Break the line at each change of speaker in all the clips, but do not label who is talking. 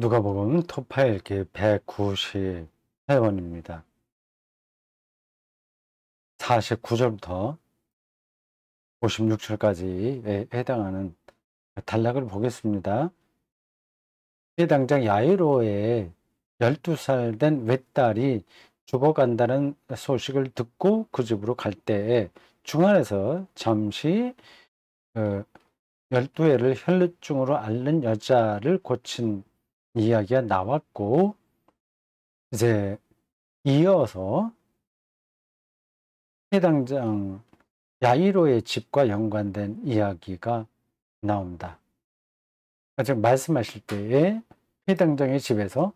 누가복음 토파읽기 190회원입니다. 49절부터 56절까지에 해당하는 단락을 보겠습니다. 해당장 야이로의 12살 된 외딸이 죽어간다는 소식을 듣고 그 집으로 갈 때에 중안에서 잠시 12회를 혈루증으로 앓는 여자를 고친 이야기가 나왔고, 이제 이어서 해당장 야이로의 집과 연관된 이야기가 나옵니다. 지금 말씀하실 때에 해당장의 집에서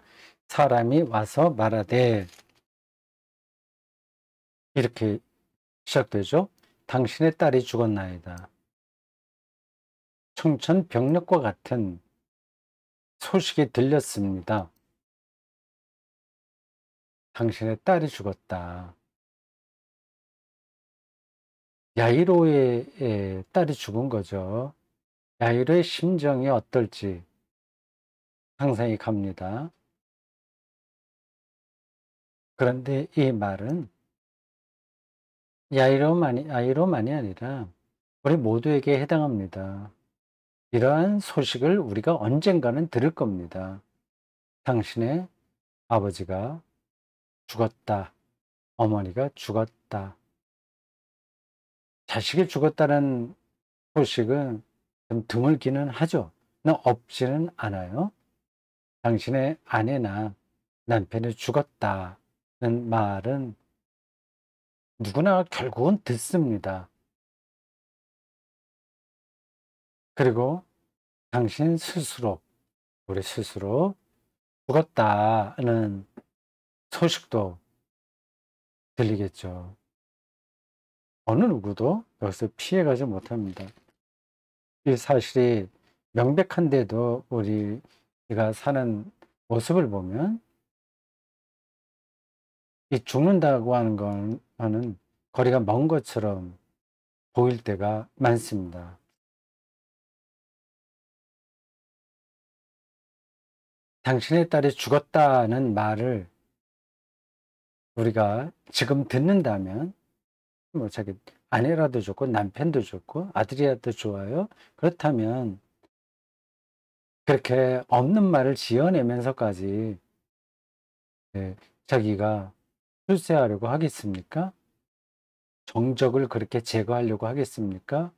사람이 와서 말하되, 이렇게 시작되죠. 당신의 딸이 죽었나이다. 청천벽력과 같은 소식이 들렸습니다. 당신의 딸이 죽었다. 야이로의 딸이 죽은 거죠. 야이로의 심정이 어떨지 상상이 갑니다. 그런데 이 말은 야이로만이 아니라 우리 모두에게 해당합니다. 이러한 소식을 우리가 언젠가는 들을 겁니다. 당신의 아버지가 죽었다. 어머니가 죽었다. 자식이 죽었다는 소식은 좀 드물기는 하죠. 없지는 않아요. 당신의 아내나 남편이 죽었다는 말은 누구나 결국은 듣습니다. 그리고 당신 스스로, 우리 스스로 죽었다는 소식도 들리겠죠. 어느 누구도 여기서 피해가지 못합니다. 이 사실이 명백한데도 우리가 사는 모습을 보면 이 죽는다고 하는 거는 거리가 먼 것처럼 보일 때가 많습니다. 당신의 딸이 죽었다는 말을 우리가 지금 듣는다면 뭐 자기 아내라도 좋고 남편도 좋고 아들이라도 좋아요. 그렇다면 그렇게 없는 말을 지어내면서까지 자기가 출세하려고 하겠습니까? 정적을 그렇게 제거하려고 하겠습니까?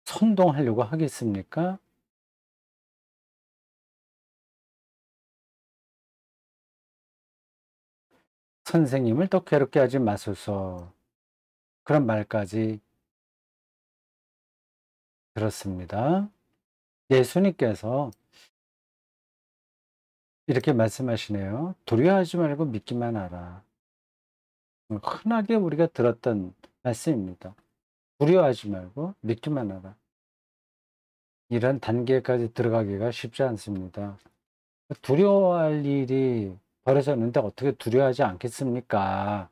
선동하려고 하겠습니까? 선생님을 더 괴롭게 하지 마소서. 그런 말까지 들었습니다. 예수님께서 이렇게 말씀하시네요. 두려워하지 말고 믿기만 하라. 흔하게 우리가 들었던 말씀입니다. 두려워하지 말고 믿기만 하라. 이런 단계까지 들어가기가 쉽지 않습니다. 두려워할 일이 벌어졌는데 어떻게 두려워하지 않겠습니까?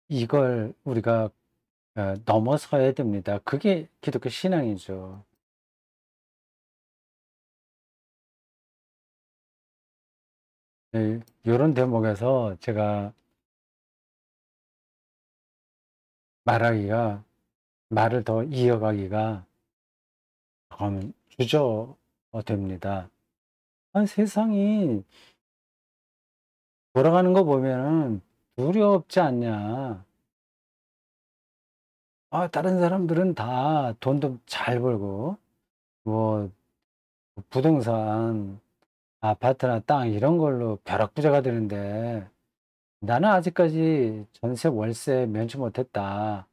이걸 우리가 넘어서야 됩니다. 그게 기독교 신앙이죠. 이런 대목에서 제가 말하기가, 말을 더 이어가기가 주저됩니다. 세상이 돌아가는 거 보면은 두렵지 않냐. 다른 사람들은 다 돈도 잘 벌고, 뭐, 부동산, 아파트나 땅 이런 걸로 벼락부자가 되는데 나는 아직까지 전세 월세 면치 못했다.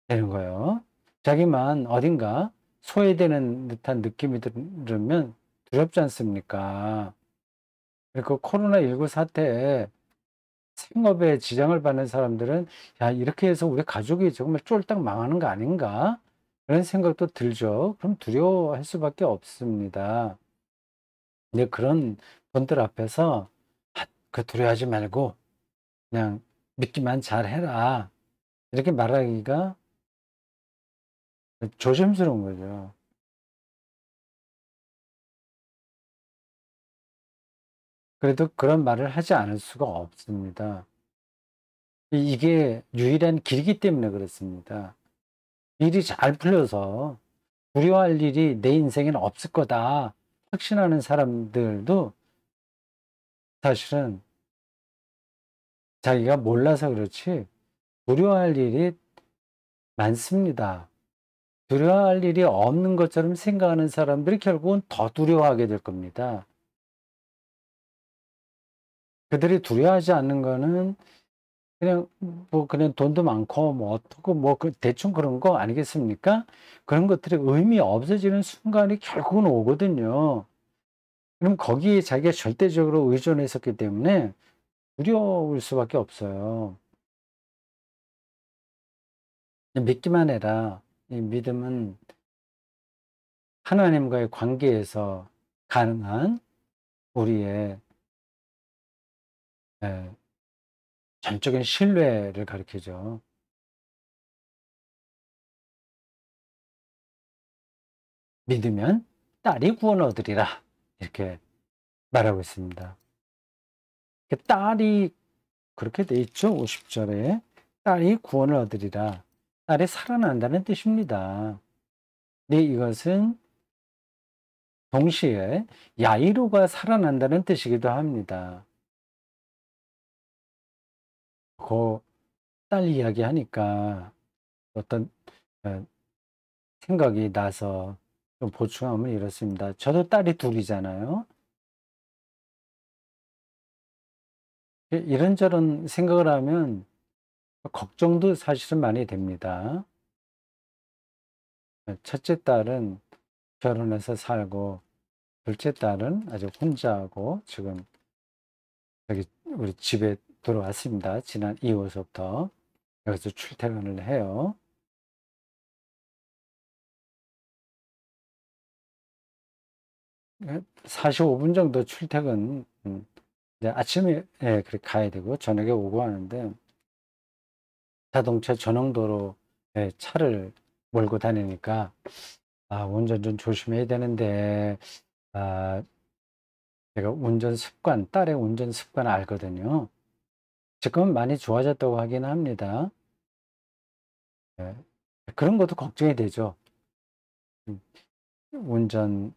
되는 거예요. 자기만 어딘가 소외되는 듯한 느낌이 들으면 두렵지 않습니까? 그리고 코로나19 사태에 생업에 지장을 받는 사람들은 야, 이렇게 해서 우리 가족이 정말 쫄딱 망하는 거 아닌가? 그런 생각도 들죠. 그럼 두려워할 수밖에 없습니다. 근데 그런 분들 앞에서 두려워하지 말고 그냥 믿기만 잘 해라. 이렇게 말하기가 조심스러운 거죠. 그래도 그런 말을 하지 않을 수가 없습니다. 이게 유일한 길이기 때문에 그렇습니다. 일이 잘 풀려서 두려워할 일이 내 인생에는 없을 거다 확신하는 사람들도 사실은 자기가 몰라서 그렇지 두려워할 일이 많습니다. 두려워할 일이 없는 것처럼 생각하는 사람들이 결국은 더 두려워하게 될 겁니다. 그들이 두려워하지 않는 거는 그냥 그냥 돈도 많고 뭐 어떻고 대충 그런 거 아니겠습니까? 그런 것들이 의미 없어지는 순간이 결국은 오거든요. 그럼 거기에 자기가 절대적으로 의존했었기 때문에 두려울 수밖에 없어요. 믿기만 해라. 이 믿음은 하나님과의 관계에서 가능한 우리의 예, 전적인 신뢰를 가리키죠. 믿으면 딸이 구원 얻으리라. 이렇게 말하고 있습니다. 딸이 그렇게 돼 있죠. 50절에 딸이 구원을 얻으리라. 딸이 살아난다는 뜻입니다. 네, 이것은 동시에 야이로가 살아난다는 뜻이기도 합니다. 그 딸 이야기하니까 어떤 어, 생각이 나서 좀 보충하면 이렇습니다. 저도 딸이 둘이잖아요. 이런저런 생각을 하면 걱정도 사실은 많이 됩니다. 첫째 딸은 결혼해서 살고 둘째 딸은 아직 혼자하고 지금 여기 우리 집에 들어왔습니다. 지난 2월서부터 여기서 출퇴근을 해요. 45분 정도 출퇴근 이제 아침에 그렇게 가야 되고 저녁에 오고 하는데 자동차 전용도로에 차를 몰고 다니니까 운전 좀 조심해야 되는데 아, 제가 운전 습관, 딸의 운전 습관 알거든요. 지금은 많이 좋아졌다고 하긴 합니다. 예, 그런 것도 걱정이 되죠. 음, 운전하다가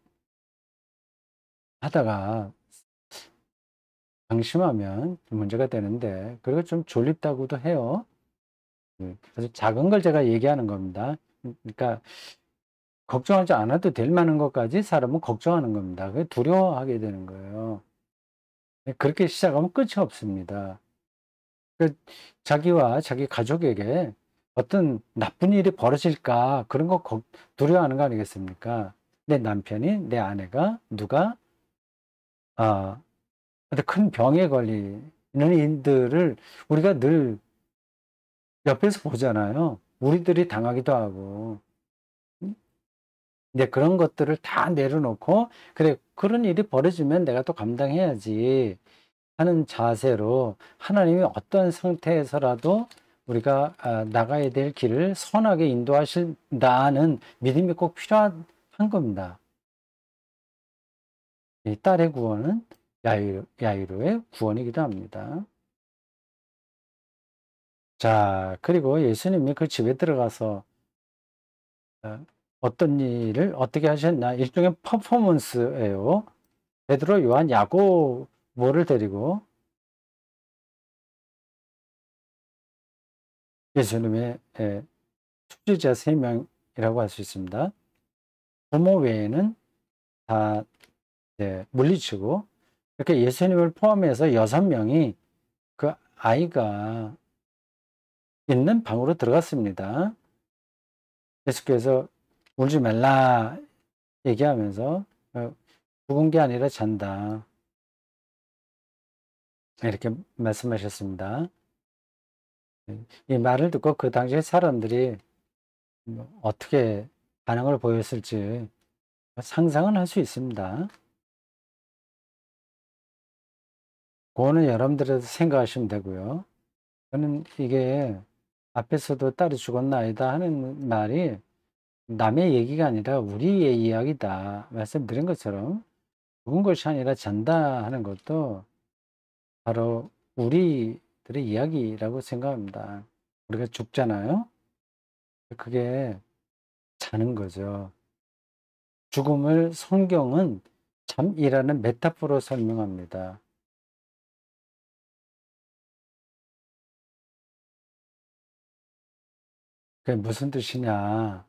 방심하면 문제가 되는데, 그리고 좀 졸립다고도 해요. 아주 작은 걸 제가 얘기하는 겁니다. 그러니까 걱정하지 않아도 될 만한 것까지 사람은 걱정하는 겁니다. 그게 두려워하게 되는 거예요. 그렇게 시작하면 끝이 없습니다. 그 자기와 자기 가족에게 어떤 나쁜 일이 벌어질까 그런 거 두려워하는 거 아니겠습니까? 내 남편이 내 아내가 누가 아 어떤 큰 병에 걸리는 일들을 우리가 늘 옆에서 보잖아요. 우리들이 당하기도 하고. 이제 그런 것들을 다 내려놓고 그래 그런 일이 벌어지면 내가 또 감당해야지 하는 자세로 하나님이 어떤 상태에서라도 우리가 나가야 될 길을 선하게 인도하신다는 믿음이 꼭 필요한 겁니다. 이 딸의 구원은 야이로의 구원이기도 합니다. 자, 그리고 예수님이 그 집에 들어가서 어, 어떤 일을 어떻게 하셨나? 일종의 퍼포먼스예요. 베드로, 요한, 야고보를 데리고 예수님의 숙제자 3명이라고 할 수 있습니다. 부모 외에는 다 물리치고 이렇게 예수님을 포함해서 6명이 그 아이가 있는 방으로 들어갔습니다. 예수께서 울지 말라 얘기하면서 죽은 게 아니라 잔다 이렇게 말씀하셨습니다. 이 말을 듣고 그 당시에 사람들이 어떻게 반응을 보였을지 상상은 할 수 있습니다. 그거는 여러분들도 생각하시면 되고요. 저는 이게 앞에서도 딸이 죽었나이다 하는 말이 남의 얘기가 아니라 우리의 이야기다. 말씀드린 것처럼 죽은 것이 아니라 잔다 하는 것도 바로 우리들의 이야기라고 생각합니다. 우리가 죽잖아요. 그게 자는 거죠. 죽음을 성경은 잠이라는 메타포로 설명합니다. 그게 무슨 뜻이냐,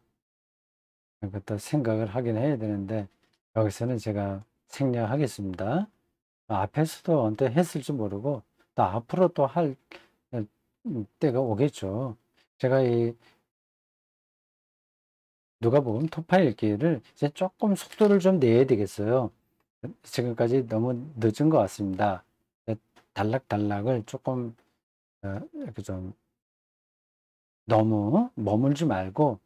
그것도 생각을 하긴 해야 되는데, 여기서는 제가 생략하겠습니다. 앞에서도 언제 했을지 모르고, 또 앞으로 또 할 때가 오겠죠. 제가 이 누가복음 토파 읽기를 이제 조금 속도를 좀 내야 되겠어요. 지금까지 너무 늦은 것 같습니다. 단락단락을 조금 이렇게 좀 너무 머물지 말고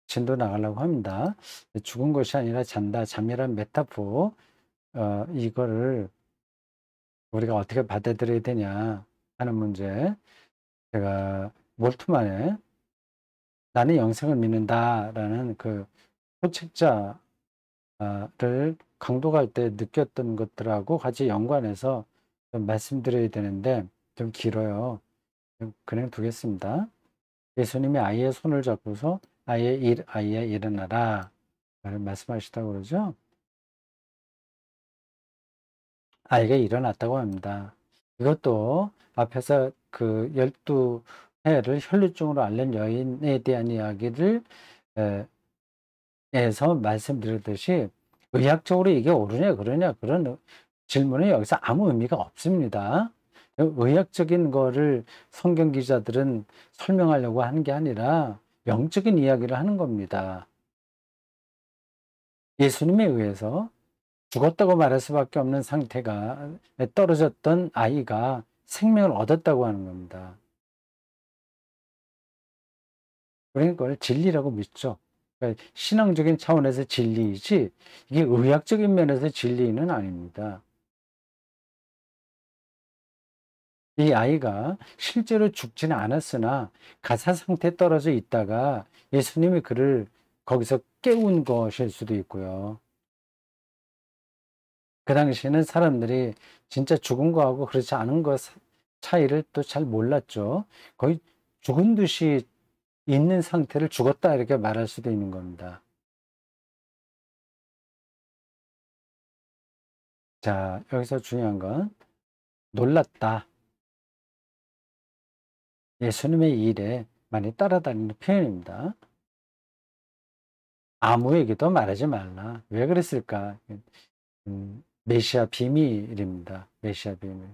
진도 나가려고 합니다. 죽은 것이 아니라 잔다, 잠이란 메타포, 이거를 우리가 어떻게 받아들여야 되냐 하는 문제. 제가 몰트만의 나는 영생을 믿는다라는 그 소책자를 강독할 때 느꼈던 것들하고 같이 연관해서 좀 말씀드려야 되는데 좀 길어요. 그냥 두겠습니다. 예수님이 아이의 손을 잡고서 아이야 일어나라 말씀하시다고 그러죠. 아이가 일어났다고 합니다. 이것도 앞에서 그 12해를 혈루증으로 앓는 여인에 대한 이야기를 에서 말씀드렸듯이 의학적으로 이게 옳으냐 그러냐 그런 질문은 여기서 아무 의미가 없습니다. 의학적인 거를 성경 기자들은 설명하려고 하는 게 아니라 영적인 이야기를 하는 겁니다. 예수님에 의해서 죽었다고 말할 수밖에 없는 상태가 떨어졌던 아이가 생명을 얻었다고 하는 겁니다. 우리는 그걸 진리라고 믿죠. 그러니까 신앙적인 차원에서 진리이지 이게 의학적인 면에서 진리는 아닙니다. 이 아이가 실제로 죽지는 않았으나 가사 상태에 떨어져 있다가 예수님이 그를 거기서 깨운 것일 수도 있고요. 그 당시에는 사람들이 진짜 죽은 거하고 그렇지 않은 것 차이를 또 잘 몰랐죠. 거의 죽은 듯이 있는 상태를 죽었다 이렇게 말할 수도 있는 겁니다. 자, 여기서 중요한 건 놀랐다. 예수님의 일에 많이 따라다니는 표현입니다. 아무에게도 말하지 말라. 왜 그랬을까? 메시아 비밀입니다. 메시아 비밀.